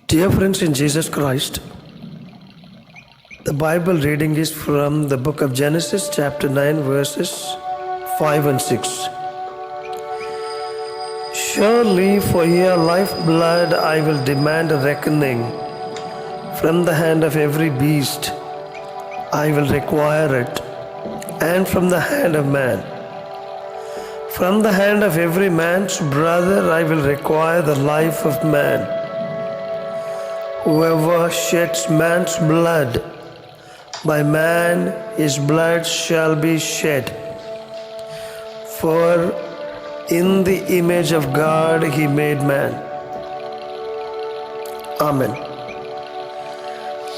Dear friends in Jesus Christ, the Bible reading is from the book of Genesis, chapter 9, verses 5 and 6. Surely for your lifeblood I will demand a reckoning. From the hand of every beast I will require it, and from the hand of man. From the hand of every man's brother I will require the life of man. Whoever sheds man's blood, by man his blood shall be shed. For in the image of God he made man. Amen.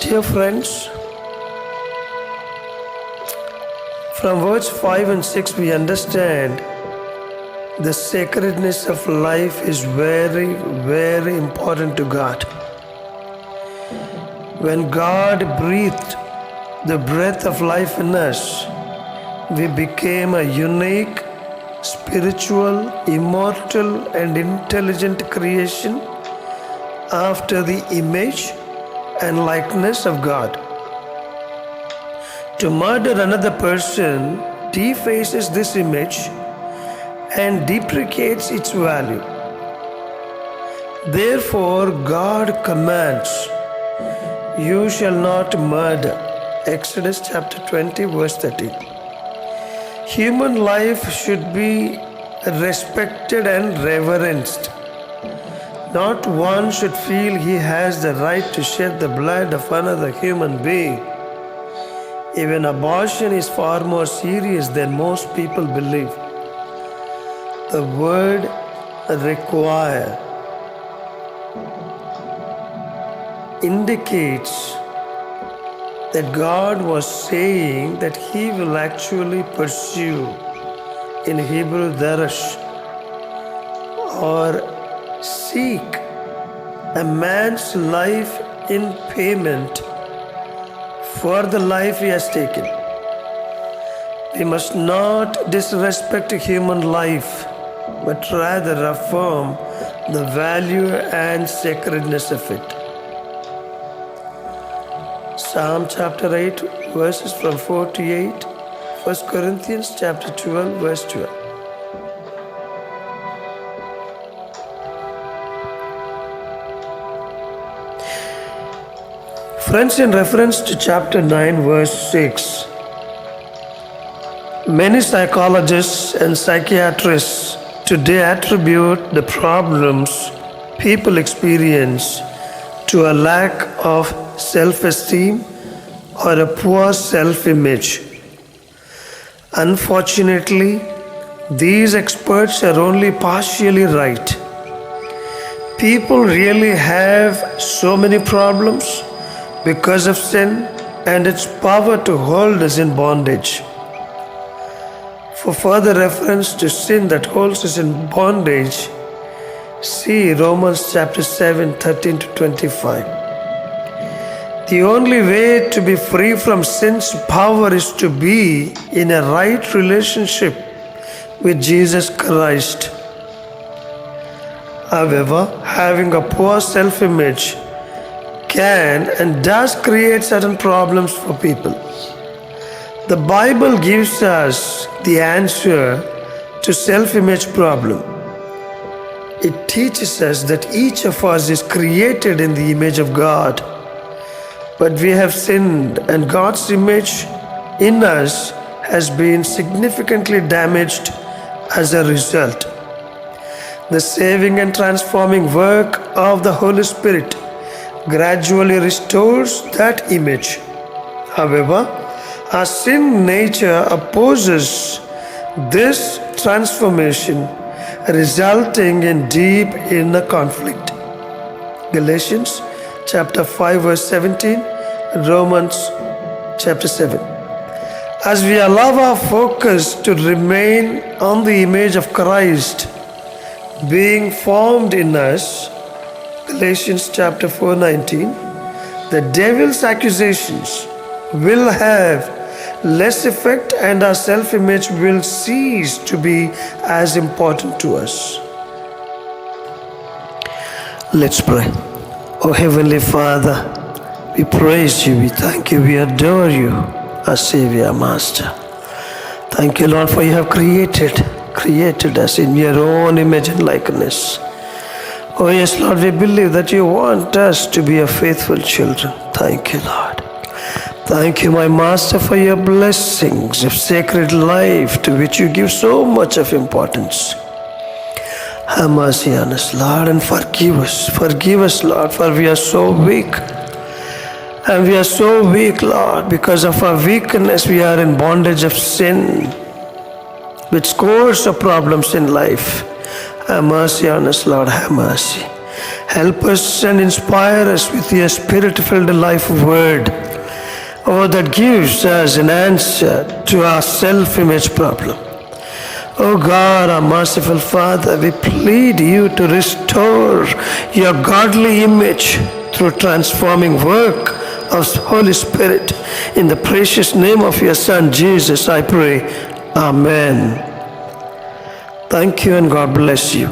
Dear friends, from verse 5 and 6 we understand the sacredness of life is very, very important to God. When God breathed the breath of life in us, we became a unique, spiritual, immortal, and intelligent creation after the image and likeness of God. To murder another person defaces this image and deprecates its value. Therefore, God commands, "You shall not murder." Exodus chapter 20, verse 13. Human life should be respected and reverenced. Not one should feel he has the right to shed the blood of another human being. Even abortion is far more serious than most people believe. The word require indicates that God was saying that He will actually pursue, in Hebrew, darash, or seek a man's life in payment for the life he has taken. We must not disrespect human life, but rather affirm the value and sacredness of it. Psalm chapter 8, verses from 4 to 8. 1 Corinthians chapter 12, verse 12. Friends, in reference to chapter 9, verse 6, many psychologists and psychiatrists today attribute the problems people experience to a lack of self-esteem or a poor self-image. Unfortunately, these experts are only partially right. People really have so many problems because of sin and its power to hold us in bondage. For further reference to sin that holds us in bondage, see Romans chapter 7, 13 to 25. The only way to be free from sin's power is to be in a right relationship with Jesus Christ. However, having a poor self-image can and does create certain problems for people. The Bible gives us the answer to self-image problem. It teaches us that each of us is created in the image of God. But we have sinned, and God's image in us has been significantly damaged as a result. The saving and transforming work of the Holy Spirit gradually restores that image. However, our sin nature opposes this transformation, resulting in deep inner conflict. Galatians chapter 5, verse 17, Romans chapter 7. As we allow our focus to remain on the image of Christ being formed in us, Galatians chapter 4:19, the devil's accusations will have less effect and our self-image will cease to be as important to us. Let's pray. Oh Heavenly Father, we praise you, we thank you, we adore you, our Savior, Master. Thank you, Lord, for you have created us in your own image and likeness. Oh yes, Lord, we believe that you want us to be a faithful children. Thank you, Lord. Thank you, my Master, for your blessings of sacred life to which you give so much of importance. Have mercy on us, Lord, and forgive us. Forgive us, Lord, for we are so weak. And we are so weak, Lord. Because of our weakness, we are in bondage of sin, with scores of problems in life. Have mercy on us, Lord. Have mercy. Help us and inspire us with your spirit-filled life word. Oh, that gives us an answer to our self-image problem. Oh God, our merciful Father, we plead you to restore your godly image through transforming work of Holy Spirit. In the precious name of your Son, Jesus, I pray. Amen. Thank you and God bless you.